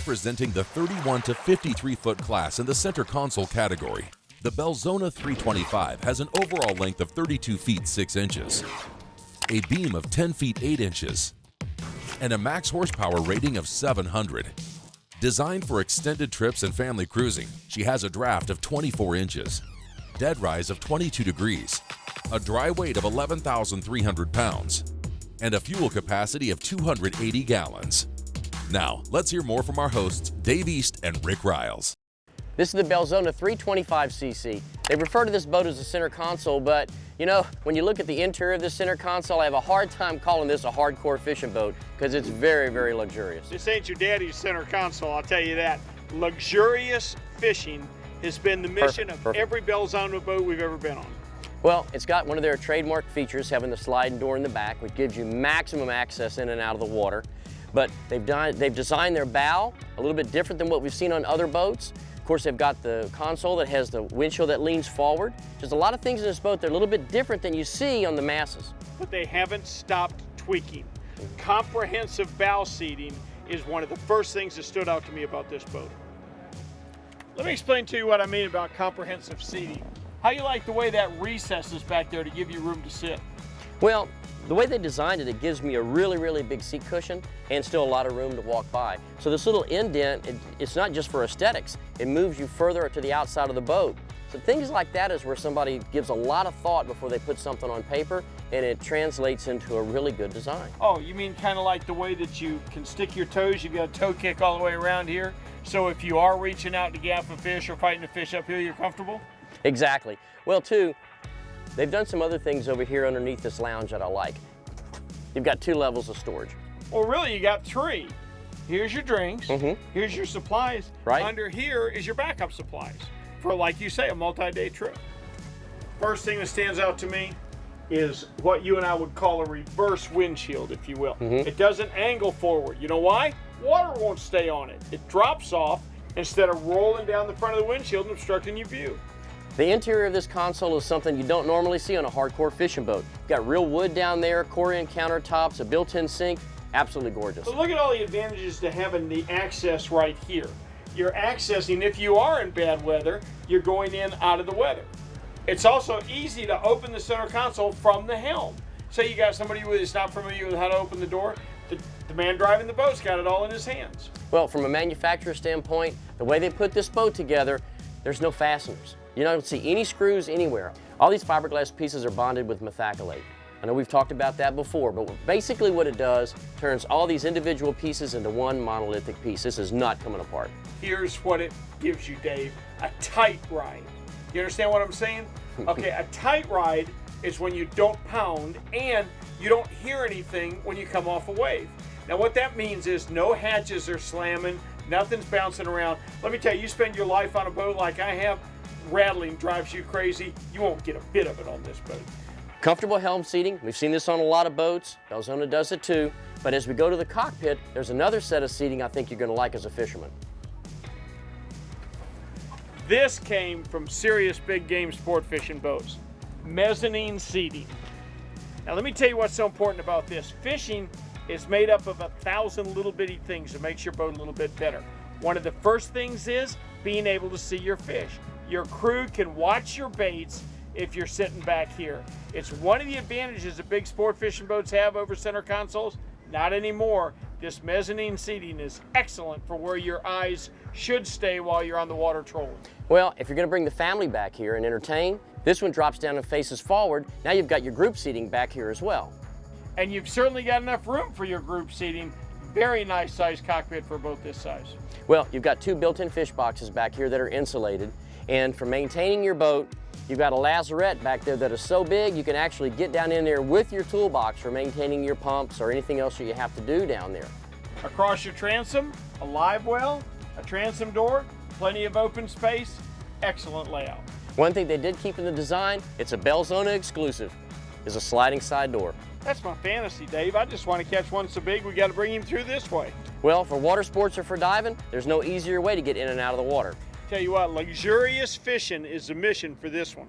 Representing the 31 to 53 foot class in the center console category, the Belzona 325 has an overall length of 32 feet 6 inches, a beam of 10 feet 8 inches, and a max horsepower rating of 700. Designed for extended trips and family cruising, she has a draft of 24 inches, dead rise of 22 degrees, a dry weight of 11,300 pounds, and a fuel capacity of 280 gallons. Now, let's hear more from our hosts, Dave East and Rick Riles. This is the Belzona 325cc. They refer to this boat as a center console, but you know, when you look at the interior of this center console, I have a hard time calling this a hardcore fishing boat because it's very, very luxurious. This ain't your daddy's center console, I'll tell you that. Luxurious fishing has been the mission of every Belzona boat we've ever been on. Well, it's got one of their trademark features, having the sliding door in the back, which gives you maximum access in and out of the water. But they've designed their bow a little bit different than what we've seen on other boats. Of course, they've got the console that has the windshield that leans forward. There's a lot of things in this boat that are a little bit different than you see on the masses. But they haven't stopped tweaking. Comprehensive bow seating is one of the first things that stood out to me about this boat. Let me explain to you what I mean about comprehensive seating. How you like the way that recesses back there to give you room to sit? Well, the way they designed it, it gives me a really, really big seat cushion and still a lot of room to walk by. So this little indent, it's not just for aesthetics. It moves you further to the outside of the boat. So things like that is where somebody gives a lot of thought before they put something on paper, and it translates into a really good design. Oh, you mean kind of like the way that you can stick your toes, you've got a toe kick all the way around here, so if you are reaching out to gaff a fish or fighting a fish uphill, you're comfortable? Exactly. Well, too, they've done some other things over here underneath this lounge that I like. You've got 2 levels of storage. Well, really, you got 3. Here's your drinks, here's your supplies. Right. Under here is your backup supplies for, like you say, a multi-day trip. First thing that stands out to me is what you and I would call a reverse windshield, if you will. It doesn't angle forward. You know why? Water won't stay on it. It drops off instead of rolling down the front of the windshield and obstructing your view. The interior of this console is something you don't normally see on a hardcore fishing boat. You've got real wood down there, core-in countertops, a built-in sink, absolutely gorgeous. So look at all the advantages to having the access right here. You're accessing, if you are in bad weather, you're going in out of the weather. It's also easy to open the center console from the helm. Say you got somebody who is not familiar with how to open the door, the man driving the boat's got it all in his hands. Well, from a manufacturer standpoint, the way they put this boat together, there's no fasteners. You don't see any screws anywhere. All these fiberglass pieces are bonded with methacrylate. I know we've talked about that before, but basically what it does, turns all these individual pieces into one monolithic piece. This is not coming apart. Here's what it gives you, Dave, a tight ride. You understand what I'm saying? Okay, a tight ride is when you don't pound and you don't hear anything when you come off a wave. Now what that means is no hatches are slamming, nothing's bouncing around. Let me tell you, you spend your life on a boat like I have, rattling drives you crazy. You won't get a bit of it on this boat. Comfortable helm seating. We've seen this on a lot of boats. Belzona does it too. But as we go to the cockpit, there's another set of seating I think you're going to like as a fisherman. This came from serious big game sport fishing boats. Mezzanine seating. Now let me tell you what's so important about this. Fishing is made up of 1,000 little bitty things that makes your boat a little bit better. One of the first things is being able to see your fish. Your crew can watch your baits if you're sitting back here. It's one of the advantages that big sport fishing boats have over center consoles. Not anymore. This mezzanine seating is excellent for where your eyes should stay while you're on the water trolling. Well, if you're going to bring the family back here and entertain, this one drops down and faces forward. Now you've got your group seating back here as well. And you've certainly got enough room for your group seating. Very nice sized cockpit for a boat this size. Well, you've got 2 built-in fish boxes back here that are insulated. And for maintaining your boat, you've got a lazarette back there that is so big you can actually get down in there with your toolbox for maintaining your pumps or anything else that you have to do down there. Across your transom, a live well, a transom door, plenty of open space, excellent layout. One thing they did keep in the design, it's a Belzona exclusive, is a sliding side door. That's my fantasy, Dave. I just want to catch one so big we got to bring him through this way. Well, for water sports or for diving, there's no easier way to get in and out of the water. Tell you what, luxurious fishing is the mission for this one.